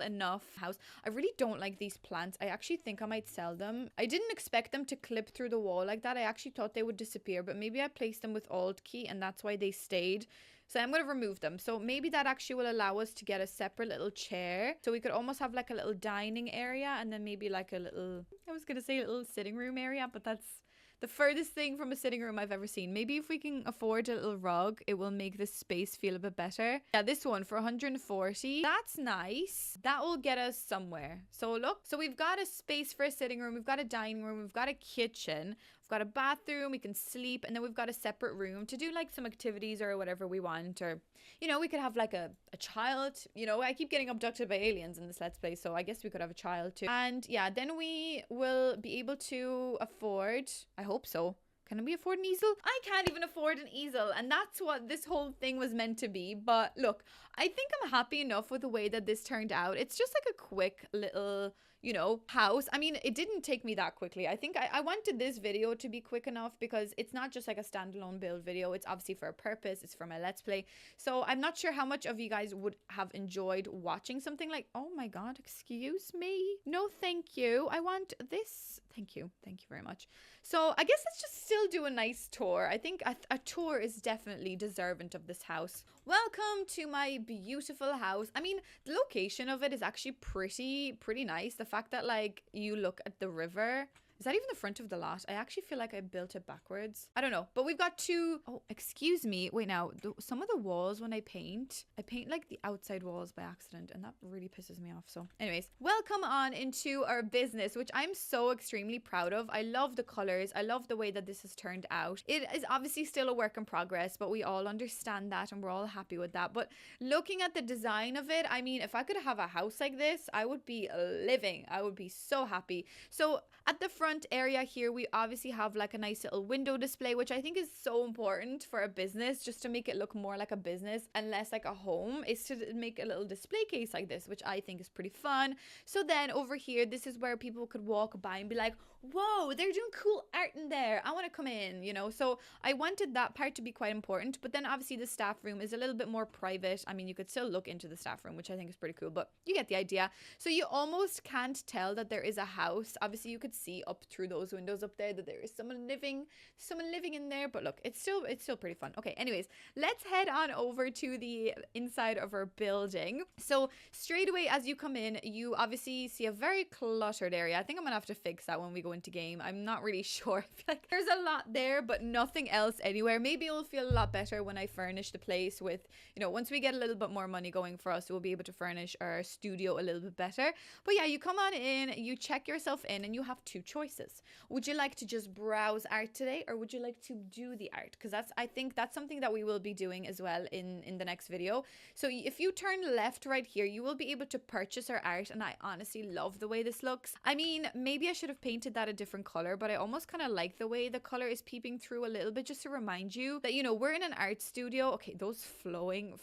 enough house. I really don't like these plants. I actually think I might sell them. I didn't expect them to clip through the wall like that. I actually thought they would disappear, but maybe I placed them with Alt key and that's why they stayed. So I'm going to remove them. So maybe that actually will allow us to get a separate little chair. So we could almost have like a little dining area and then maybe like a little, I was going to say a little sitting room area, but that's the furthest thing from a sitting room I've ever seen. Maybe if we can afford a little rug, it will make this space feel a bit better. Yeah, this one for 140. That's nice. That will get us somewhere. So look, so we've got a space for a sitting room. We've got a dining room. We've got a kitchen. We've got a bathroom. We can sleep. And then we've got a separate room to do like some activities or whatever we want. Or, you know, we could have like a child. You know, I keep getting abducted by aliens in this Let's Play. So I guess we could have a child too. And yeah, then we will be able to afford, I hope so, Can we afford an easel? I can't even afford an easel, and that's what this whole thing was meant to be. But look, I think I'm happy enough with the way that this turned out. It's just like a quick little, you know, house. I mean, it didn't take me that quickly. I think I wanted this video to be quick enough because it's not just like a standalone build video. It's obviously for a purpose. It's for my Let's Play. So I'm not sure how much of you guys would have enjoyed watching something like, oh my God, excuse me. No, thank you. I want this. Thank you. Thank you very much. So I guess let's just still do a nice tour. I think a tour is definitely deserving of this house. Welcome to my beautiful house. I mean, the location of it is actually pretty nice. The fact that like you look at the river. Is that even the front of the lot? I actually feel like I built it backwards. I don't know. But we've got two... Oh, excuse me. Wait, now, some of the walls when I paint like the outside walls by accident. And that really pisses me off. So anyways, welcome on into our business, which I'm so extremely proud of. I love the colors. I love the way that this has turned out. It is obviously still a work in progress, but we all understand that and we're all happy with that. But looking at the design of it, I mean, if I could have a house like this, I would be living. I would be so happy. So at the front area here, we obviously have like a nice little window display, which I think is so important for a business, just to make it look more like a business and less like a home, is to make a little display case like this, which I think is pretty fun. So then over here, this is where people could walk by and be like, whoa, they're doing cool art in there. I want to come in, you know? So I wanted that part to be quite important. But then obviously the staff room is a little bit more private. I mean, you could still look into the staff room, which I think is pretty cool, but you get the idea. So you almost can't tell that there is a house. Obviously you could see up through those windows up there that there is someone living in there, but look, it's still pretty fun. Okay, anyways, let's head on over to the inside of our building. So straight away as you come in, you obviously see a very cluttered area. I think I'm gonna have to fix that when we go into game. I'm not really sure. I feel like there's a lot there, but nothing else anywhere. Maybe it'll feel a lot better when I furnish the place with, you know, once we get a little bit more money going for us, we'll be able to furnish our studio a little bit better. But yeah, you come on in, you check yourself in, and you have two choices. Would you like to just browse art today, or would you like to do the art? Because I think that's something that we will be doing as well in the next video. So if you turn left right here, you will be able to purchase our art, and I honestly love the way this looks. I mean, maybe I should have painted that a different color, but I almost kind of like the way the color is peeping through a little bit, just to remind you that, you know, we're in an art studio. Okay, those floating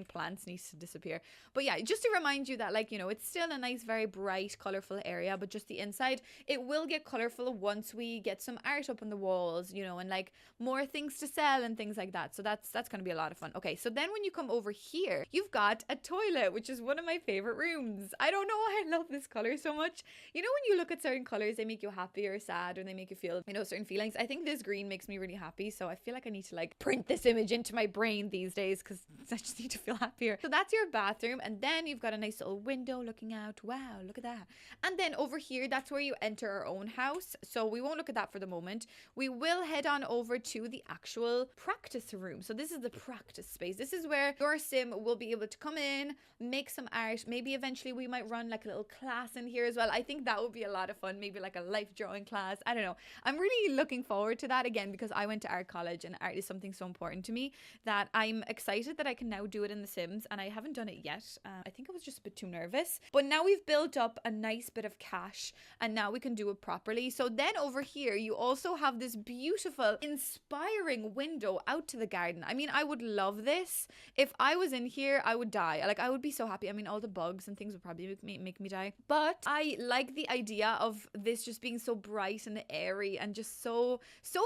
plants needs to disappear. But yeah, just to remind you that, like, you know, it's still a nice, very bright, colorful area, but just the inside, it will get colorful once we get some art up on the walls, you know, and like more things to sell and things like that. So that's going to be a lot of fun. Okay, so then when you come over here, you've got a toilet, which is one of my favorite rooms. I don't know why I love this color so much. You know, when you look at certain colors, they make you happy or sad, or they make you feel, you know, certain feelings. I think this green makes me really happy, so I feel like I need to like print this image into my brain these days because I just need to feel happier. So that's your bathroom, and then you've got a nice little window looking out. Wow, look at that. And then over here, that's where you enter our own house. So we won't look at that for the moment. We will head on over to the actual practice room. So this is the practice space. This is where your sim will be able to come in, make some art. Maybe eventually we might run like a little class in here as well. I think that would be a lot of fun. Maybe like a life drawing class. I don't know. I'm really looking forward to that, again, because I went to art college and art is something so important to me that I'm excited that I can now do it in The Sims, and I haven't done it yet. I think I was just a bit too nervous, but now we've built up a nice bit of cash and now we can do it properly. So then over here, you also have this beautiful, inspiring window out to the garden. I mean, I would love this. If I was in here, I would die. Like, I would be so happy. I mean, all the bugs and things would probably make me die. But I like the idea of this just being so bright and airy and just so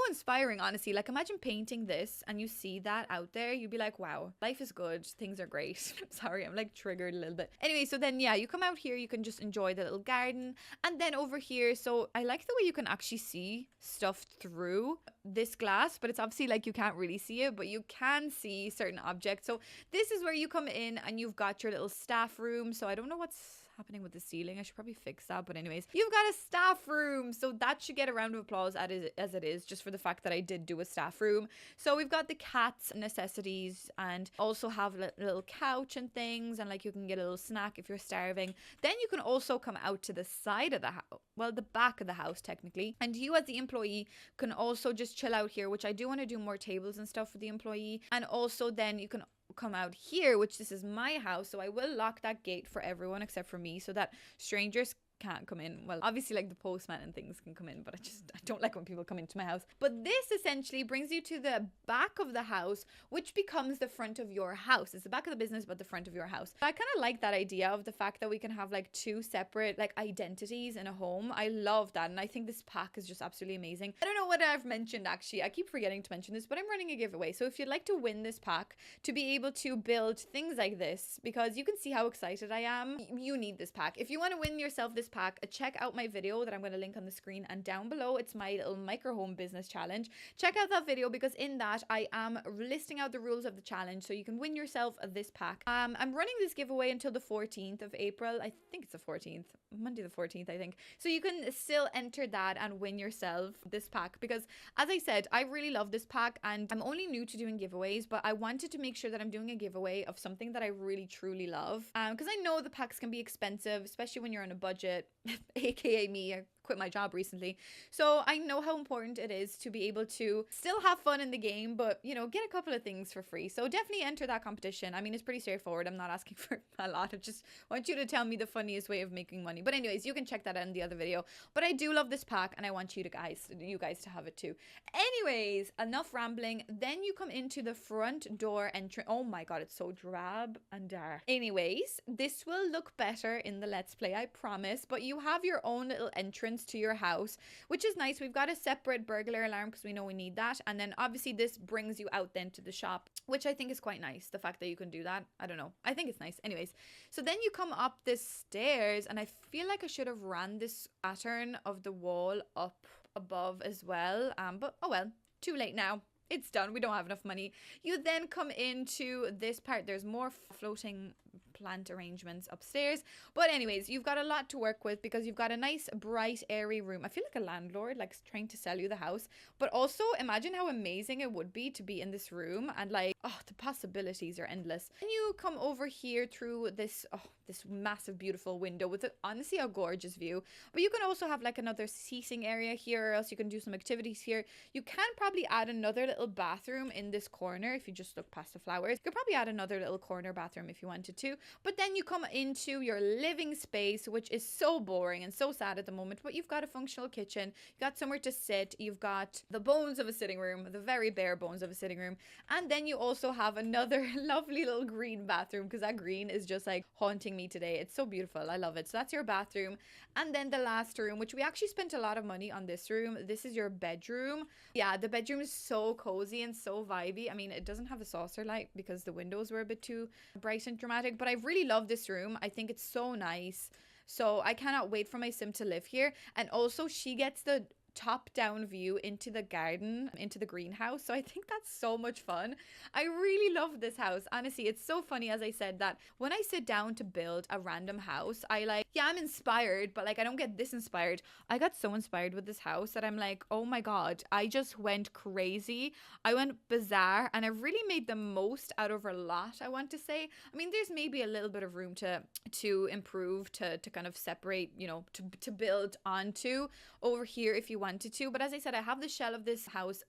inspiring, honestly. Like, imagine painting this and you see that out there. You'd be like, wow, life is good. Things are great. Sorry, I'm like triggered a little bit. Anyway, so then, yeah, you come out here, you can just enjoy the little garden. And then over here, so I like the way you can actually see stuff through this glass, but it's obviously like you can't really see it, but you can see certain objects. So this is where you come in and you've got your little staff room. So I don't know what's happening with the ceiling. I should probably fix that, but anyways, you've got a staff room, so that should get a round of applause as it is, just for the fact that I did do a staff room. So we've got the cat's necessities, and also have a little couch and things, and like you can get a little snack if you're starving. Then you can also come out to the side of the house, well, the back of the house technically, and you as the employee can also just chill out here, which I do want to do more tables and stuff for the employee. And also then you can come out here, which this is my house, so I will lock that gate for everyone except for me, so that strangers can't come in. Well, obviously like the postman and things can come in, but I don't like when people come into my house. But this essentially brings you to the back of the house, which becomes the front of your house. It's the back of the business, but the front of your house. I kind of like that idea of the fact that we can have like two separate like identities in a home. I love that. And I think this pack is just absolutely amazing. I don't know what I've mentioned actually. I keep forgetting to mention this, but I'm running a giveaway. So if you'd like to win this pack to be able to build things like this, because you can see how excited I am, you need this pack. If you want to win yourself this pack, check out my video that I'm going to link on the screen, and down below it's my little micro home business challenge. Check out that video because in that I am listing out the rules of the challenge so you can win yourself this pack. I'm running this giveaway until the 14th of April. I think it's the 14th, Monday the 14th, I think. So you can still enter that and win yourself this pack, because as I said, I really love this pack and I'm only new to doing giveaways, but I wanted to make sure that I'm doing a giveaway of something that I really truly love, because I know the packs can be expensive, especially when you're on a budget, aka me. I quit my job recently, so I know how important it is to be able to still have fun in the game, but you know, get a couple of things for free. So definitely enter that competition. I mean, it's pretty straightforward. I'm not asking for a lot. I just want you to tell me the funniest way of making money. But anyways, you can check that out in the other video. But I do love this pack and I want you guys to have it too. Anyways, enough rambling. Then you come into the front door entrance. Oh my god, it's so drab and dark. Anyways, this will look better in the Let's Play, I promise. But you have your own little entrance to your house, which is nice. We've got a separate burglar alarm because we know we need that, and then obviously this brings you out then to the shop, which I think is quite nice, the fact that you can do that. I don't know, I think it's nice. Anyways, so then you come up the stairs, and I feel like I should have ran this pattern of the wall up above as well, but oh well, too late now. It's done. We don't have enough money. You then come into this part. There's more floating plant arrangements upstairs. But anyways, you've got a lot to work with because you've got a nice, bright, airy room. I feel like a landlord, like trying to sell you the house. But also imagine how amazing it would be to be in this room, and like, oh, the possibilities are endless. And you come over here through this, this massive, beautiful window with honestly a gorgeous view. But you can also have like another seating area here, or else you can do some activities here. You can probably add another little bathroom in this corner if you just look past the flowers. You could probably add another little corner bathroom if you wanted to. But then you come into your living space, which is so boring and so sad at the moment. But you've got a functional kitchen, you've got somewhere to sit, you've got the bones of a sitting room, the very bare bones of a sitting room. And then you also have another lovely little green bathroom, because that green is just like haunting me today. It's so beautiful. I love it. So that's your bathroom. And then the last room, which we actually spent a lot of money on this room. This is your bedroom. Yeah, the bedroom is so cozy and so vibey. I mean, it doesn't have a saucer light because the windows were a bit too bright and dramatic, but I really love this room. I think it's so nice. So I cannot wait for my sim to live here. And also she gets the top-down view into the garden, into the greenhouse. So I think that's so much fun. I really love this house. Honestly, it's so funny, as I said, that when I sit down to build a random house, I'm inspired, but like I don't get this inspired. I got so inspired with this house that I'm like, oh my god, I just went crazy. I went bizarre, and I really made the most out of a lot, I want to say. I mean, there's maybe a little bit of room to improve, to kind of separate, you know, to build onto over here if you wanted to. But as I said, I have the shell of this house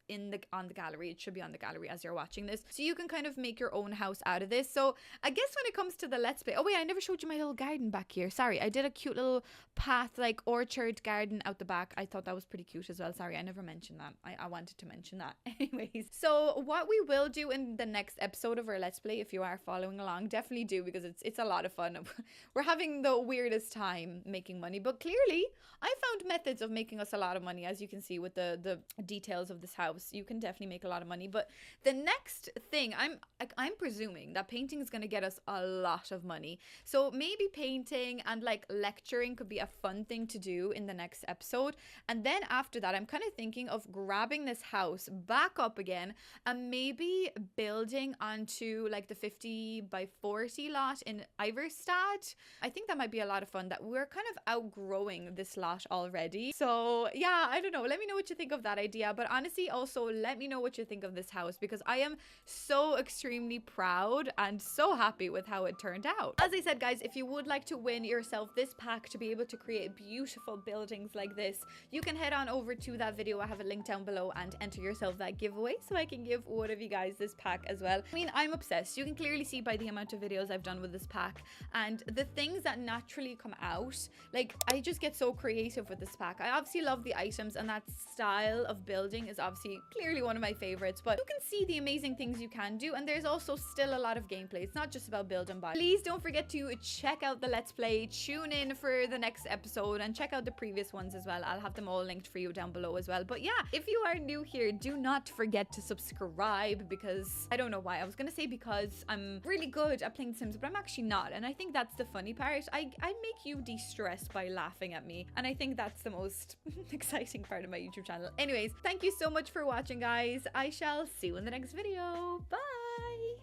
on the gallery. It should be on the gallery as you're watching this, so you can kind of make your own house out of this. So I guess when it comes to the Let's Play, oh wait, I never showed you my little garden back here. Sorry, I did a cute little path, like orchard garden out the back. I thought that was pretty cute as well. Sorry, I never mentioned that. I wanted to mention that. Anyways, so what we will do in the next episode of our Let's Play, if you are following along, definitely do, because it's a lot of fun. We're having the weirdest time making money, but clearly I found methods of making us a lot of money. As you can see with the details of this house, you can definitely make a lot of money. But the next thing, I'm presuming that painting is going to get us a lot of money. So maybe painting and like lecturing could be a fun thing to do in the next episode. And then after that, I'm kind of thinking of grabbing this house back up again and maybe building onto like the 50 by 40 lot in Iverstad. I think that might be a lot of fun, that we're kind of outgrowing this lot already. So yeah, I don't know. Let me know what you think of that idea. But honestly, also let me know what you think of this house, because I am so extremely proud and so happy with how it turned out. As I said, guys, if you would like to win yourself this pack to be able to create beautiful buildings like this, you can head on over to that video. I have a link down below and enter yourself that giveaway so I can give one of you guys this pack as well. I mean, I'm obsessed. You can clearly see by the amount of videos I've done with this pack and the things that naturally come out. Like, I just get so creative with this pack. I obviously love the items, and that style of building is obviously clearly one of my favorites, but you can see the amazing things you can do, and there's also still a lot of gameplay. It's not just about build and buy. Please don't forget to check out the Let's Play, tune in for the next episode, and check out the previous ones as well. I'll have them all linked for you down below as well. But yeah, if you are new here, do not forget to subscribe, because I don't know why. I was gonna say because I'm really good at playing The Sims, but I'm actually not, and I think that's the funny part. I make you de-stress by laughing at me, and I think that's the most exciting part of my YouTube channel. Anyways, thank you so much for watching, guys. I shall see you in the next video. Bye!